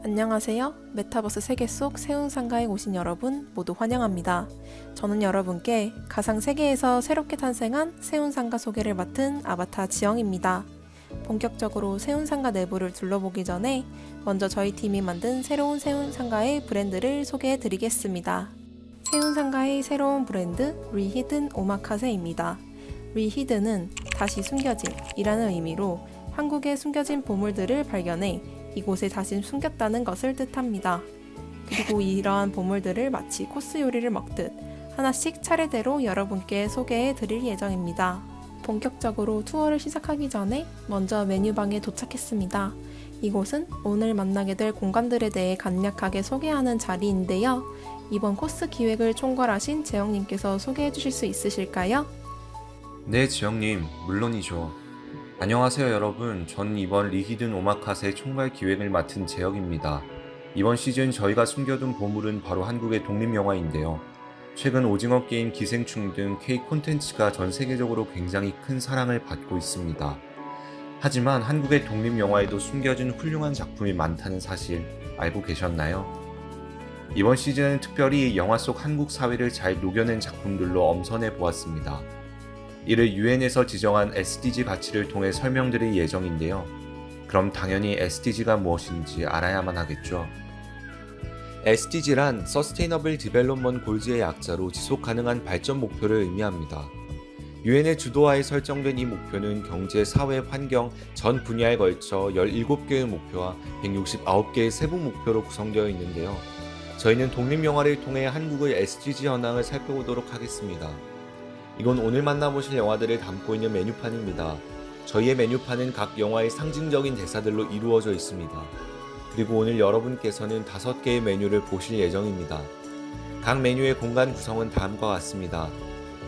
안녕하세요. 메타버스 세계 속 세운상가에 오신 여러분 모두 환영합니다. 저는 여러분께 가상 세계에서 새롭게 탄생한 세운상가 소개를 맡은 아바타 지영입니다. 본격적으로 세운상가 내부를 둘러보기 전에 먼저 저희 팀이 만든 새로운 세운상가의 브랜드를 소개해 드리겠습니다. 세운상가의 새로운 브랜드 리히든 오마카세입니다. 리히든은 다시 숨겨진이라는 의미로 한국의 숨겨진 보물들을 발견해 이곳에 다시 숨겼다는 것을 뜻합니다. 그리고 이러한 보물들을 마치 코스 요리를 먹듯 하나씩 차례대로 여러분께 소개해 드릴 예정입니다. 본격적으로 투어를 시작하기 전에 먼저 메뉴방에 도착했습니다. 이곳은 오늘 만나게 될 공간들에 대해 간략하게 소개하는 자리인데요. 이번 코스 기획을 총괄하신 재영님께서 소개해 주실 수 있으실까요? 네, 지영님, 물론이죠. 안녕하세요, 여러분. 전 이번 리히든 오마카세 총괄 기획을 맡은 재혁입니다. 이번 시즌 저희가 숨겨둔 보물은 바로 한국의 독립영화인데요. 최근 오징어 게임, 기생충 등 K 콘텐츠가 전 세계적으로 굉장히 큰 사랑을 받고 있습니다. 하지만 한국의 독립영화에도 숨겨진 훌륭한 작품이 많다는 사실 알고 계셨나요? 이번 시즌은 특별히 영화 속 한국 사회를 잘 녹여낸 작품들로 엄선해 보았습니다. 이를 유엔에서 지정한 SDG 가치를 통해 설명드릴 예정인데요. 그럼 당연히 SDG가 무엇인지 알아야만 하겠죠. SDG란 Sustainable Development Goals의 약자로 지속 가능한 발전 목표를 의미합니다. 유엔의 주도하에 설정된 이 목표는 경제, 사회, 환경 전 분야에 걸쳐 17개의 목표와 169개의 세부 목표로 구성되어 있는데요. 저희는 독립영화를 통해 한국의 SDG 현황을 살펴보도록 하겠습니다. 이건 오늘 만나보실 영화들을 담고 있는 메뉴판입니다. 저희의 메뉴판은 각 영화의 상징적인 대사들로 이루어져 있습니다. 그리고 오늘 여러분께서는 5개의 메뉴를 보실 예정입니다. 각 메뉴의 공간 구성은 다음과 같습니다.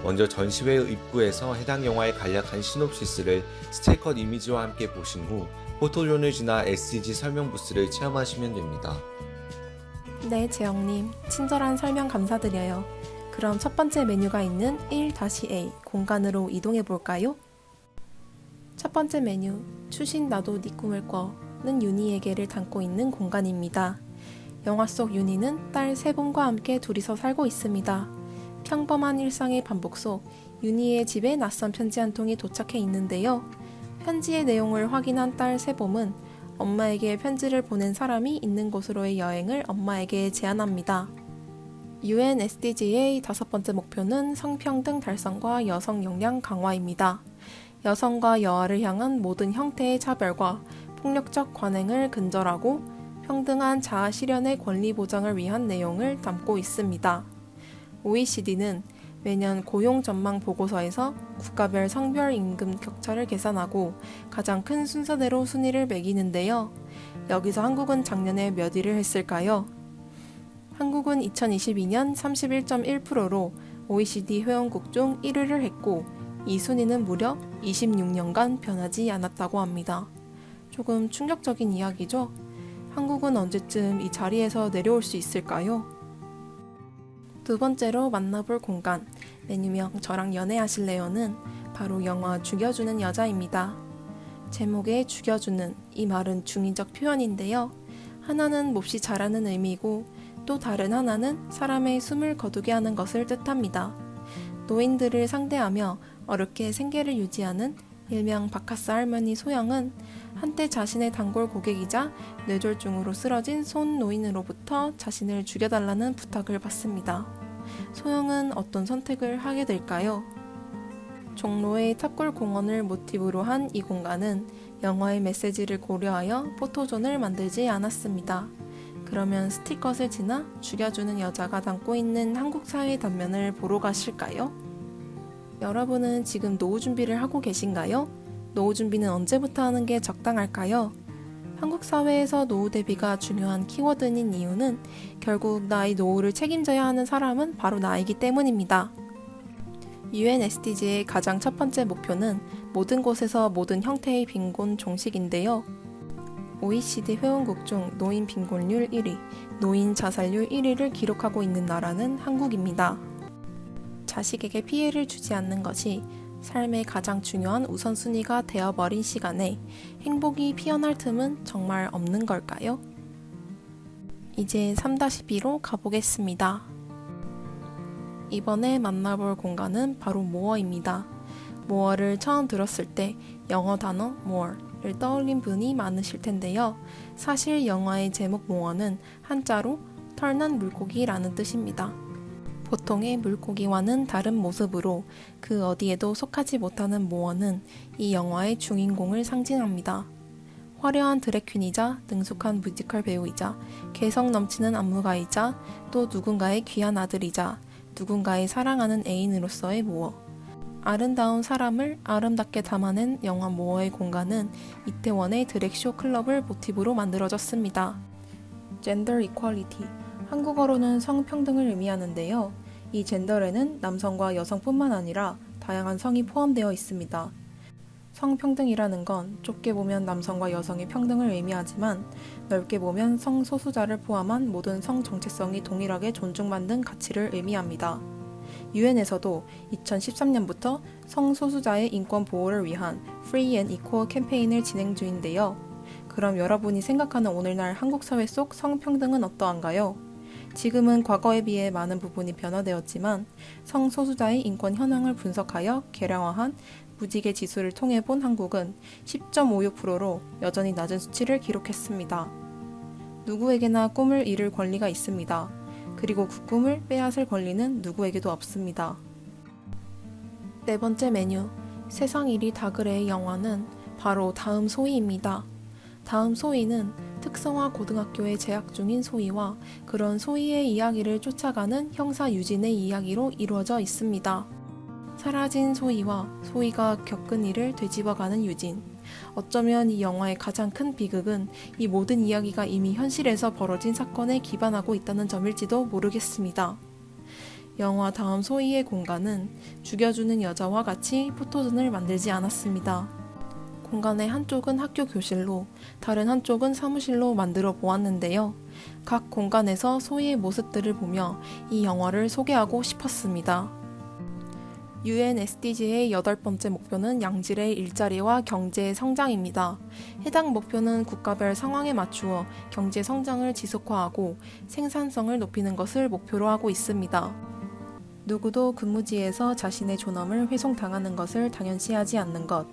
먼저 전시회 입구에서 해당 영화의 간략한 시놉시스를 스틸컷 이미지와 함께 보신 후 포토존을 지나 SDG 설명 부스를 체험하시면 됩니다. 네, 재영님. 친절한 설명 감사드려요. 그럼 첫 번째 메뉴가 있는 1-A 공간으로 이동해 볼까요? 첫 번째 메뉴, 추신 나도 네 꿈을 꿔는 윤희에게를 담고 있는 공간입니다. 영화 속 윤희는 딸 세봄과 함께 둘이서 살고 있습니다. 평범한 일상의 반복 속 윤희의 집에 낯선 편지 한 통이 도착해 있는데요. 편지의 내용을 확인한 딸 세봄은 엄마에게 편지를 보낸 사람이 있는 곳으로의 여행을 엄마에게 제안합니다. UN SDG의 5번째 목표는 성평등 달성과 여성 역량 강화입니다. 여성과 여아를 향한 모든 형태의 차별과 폭력적 관행을 근절하고 평등한 자아 실현의 권리 보장을 위한 내용을 담고 있습니다. OECD는 매년 고용 전망 보고서에서 국가별 성별 임금 격차를 계산하고 가장 큰 순서대로 순위를 매기는데요. 여기서 한국은 작년에 몇 위를 했을까요? 한국은 2022년 31.1%로 OECD 회원국 중 1위를 했고 이 순위는 무려 26년간 변하지 않았다고 합니다. 조금 충격적인 이야기죠? 한국은 언제쯤 이 자리에서 내려올 수 있을까요? 두 번째로 만나볼 공간, 메뉴명 저랑 연애하실래요는 바로 영화 죽여주는 여자입니다. 제목에 죽여주는 이 말은 중의적 표현인데요. 하나는 몹시 잘하는 의미고 또 다른 하나는 사람의 숨을 거두게 하는 것을 뜻합니다. 노인들을 상대하며 어렵게 생계를 유지하는 일명 바카스 할머니 소영은 한때 자신의 단골 고객이자 뇌졸중으로 쓰러진 손 노인으로부터 자신을 죽여달라는 부탁을 받습니다. 소영은 어떤 선택을 하게 될까요? 종로의 탑골 공원을 모티브로 한 이 공간은 영화의 메시지를 고려하여 포토존을 만들지 않았습니다. 그러면 스틸컷을 지나 죽여주는 여자가 담고 있는 한국 사회의 단면을 보러 가실까요? 여러분은 지금 노후 준비를 하고 계신가요? 노후 준비는 언제부터 하는 게 적당할까요? 한국 사회에서 노후 대비가 중요한 키워드인 이유는 결국 나의 노후를 책임져야 하는 사람은 바로 나이기 때문입니다. UN SDG의 가장 첫 번째 목표는 모든 곳에서 모든 형태의 빈곤 종식인데요. OECD 회원국 중 노인 빈곤율 1위, 노인 자살률 1위를 기록하고 있는 나라는 한국입니다. 자식에게 피해를 주지 않는 것이 삶의 가장 중요한 우선순위가 되어버린 시간에 행복이 피어날 틈은 정말 없는 걸까요? 이제 3-B로 가보겠습니다. 이번에 만나볼 공간은 바로 모어입니다. 모어를 처음 들었을 때 영어 단어 more를 떠올린 분이 많으실 텐데요. 사실 영화의 제목 모어는 한자로 털난 물고기라는 뜻입니다. 보통의 물고기와는 다른 모습으로 그 어디에도 속하지 못하는 모어는 이 영화의 주인공을 상징합니다. 화려한 드래퀸이자 능숙한 뮤지컬 배우이자 개성 넘치는 안무가이자 또 누군가의 귀한 아들이자 누군가의 사랑하는 애인으로서의 모어. 아름다운 사람을 아름답게 담아낸 영화 모어의 공간은 이태원의 드랙쇼 클럽을 모티브로 만들어졌습니다. 젠더 이퀄리티, 한국어로는 성평등을 의미하는데요. 이 젠더에는 남성과 여성뿐만 아니라 다양한 성이 포함되어 있습니다. 성평등이라는 건 좁게 보면 남성과 여성의 평등을 의미하지만 넓게 보면 성소수자를 포함한 모든 성 정체성이 동일하게 존중받는 가치를 의미합니다. 유엔에서도 2013년부터 성소수자의 인권 보호를 위한 Free and Equal 캠페인을 진행 중인데요. 그럼 여러분이 생각하는 오늘날 한국 사회 속 성평등은 어떠한가요? 지금은 과거에 비해 많은 부분이 변화되었지만 성소수자의 인권 현황을 분석하여 개량화한 무지개 지수를 통해 본 한국은 10.56%로 여전히 낮은 수치를 기록했습니다. 누구에게나 꿈을 이룰 권리가 있습니다. 그리고 그 꿈을 빼앗을 권리는 누구에게도 없습니다. 네 번째 메뉴, 세상 일이 다 그래의 영화는 바로 다음 소희입니다. 다음 소희는 특성화 고등학교에 재학 중인 소희와 그런 소희의 이야기를 쫓아가는 형사 유진의 이야기로 이루어져 있습니다. 사라진 소희와 소희가 겪은 일을 되짚어가는 유진. 어쩌면 이 영화의 가장 큰 비극은 이 모든 이야기가 이미 현실에서 벌어진 사건에 기반하고 있다는 점일지도 모르겠습니다. 영화 다음 소희의 공간은 죽여주는 여자와 같이 포토존을 만들지 않았습니다. 공간의 한쪽은 학교 교실로, 다른 한쪽은 사무실로 만들어 보았는데요. 각 공간에서 소희의 모습들을 보며 이 영화를 소개하고 싶었습니다. UN SDG의 8번째 목표는 양질의 일자리와 경제 성장입니다. 해당 목표는 국가별 상황에 맞추어 경제 성장을 지속화하고 생산성을 높이는 것을 목표로 하고 있습니다. 누구도 근무지에서 자신의 존엄을 훼손당하는 것을 당연시하지 않는 것,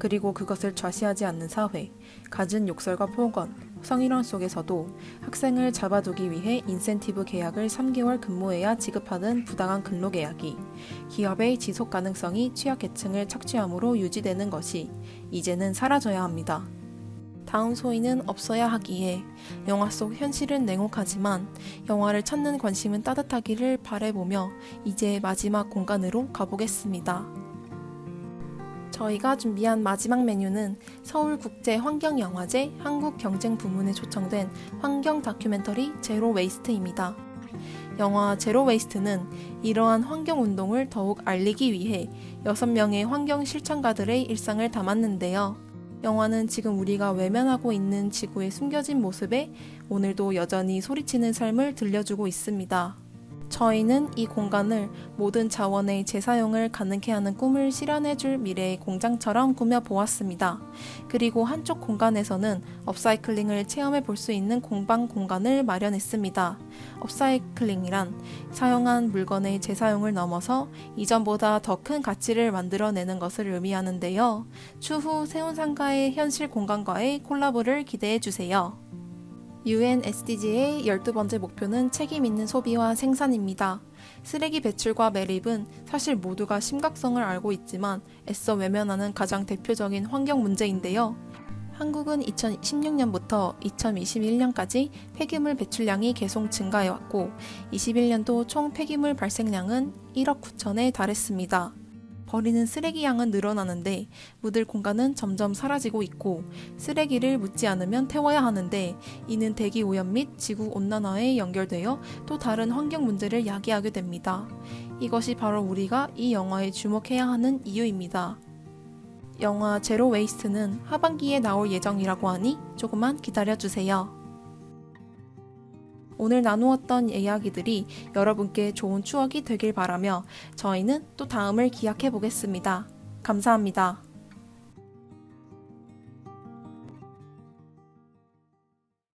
그리고 그것을 좌시하지 않는 사회, 갖은 욕설과 폭언, 성희롱 속에서도 학생을 잡아두기 위해 인센티브 계약을 3개월 근무해야 지급하는 부당한 근로계약이 기업의 지속 가능성이 취약계층을 착취함으로 유지되는 것이 이제는 사라져야 합니다. 다음 소희는 없어야 하기에 영화 속 현실은 냉혹하지만 영화를 찾는 관심은 따뜻하기를 바라보며 이제 마지막 공간으로 가보겠습니다. 저희가 준비한 마지막 메뉴는 서울국제환경영화제 한국경쟁부문에 초청된 환경 다큐멘터리 제로 웨이스트입니다. 영화 제로 웨이스트는 이러한 환경운동을 더욱 알리기 위해 6명의 환경 실천가들의 일상을 담았는데요. 영화는 지금 우리가 외면하고 있는 지구의 숨겨진 모습에 오늘도 여전히 소리치는 삶을 들려주고 있습니다. 저희는 이 공간을 모든 자원의 재사용을 가능케 하는 꿈을 실현해줄 미래의 공장처럼 꾸며보았습니다. 그리고 한쪽 공간에서는 업사이클링을 체험해 볼 수 있는 공방 공간을 마련했습니다. 업사이클링이란 사용한 물건의 재사용을 넘어서 이전보다 더 큰 가치를 만들어내는 것을 의미하는데요. 추후 세운상가의 현실 공간과의 콜라보를 기대해주세요. UN SDG의 12번째 목표는 책임 있는 소비와 생산입니다. 쓰레기 배출과 매립은 사실 모두가 심각성을 알고 있지만 애써 외면하는 가장 대표적인 환경 문제인데요. 한국은 2016년부터 2021년까지 폐기물 배출량이 계속 증가해왔고 21년도 총 폐기물 발생량은 1억 9천에 달했습니다. 버리는 쓰레기 양은 늘어나는데 묻을 공간은 점점 사라지고 있고 쓰레기를 묻지 않으면 태워야 하는데 이는 대기 오염 및 지구 온난화에 연결되어 또 다른 환경 문제를 야기하게 됩니다. 이것이 바로 우리가 이 영화에 주목해야 하는 이유입니다. 영화 제로 웨이스트는 하반기에 나올 예정이라고 하니 조금만 기다려주세요. 오늘 나누었던 이야기들이 여러분께 좋은 추억이 되길 바라며 저희는 또 다음을 기약해 보겠습니다. 감사합니다.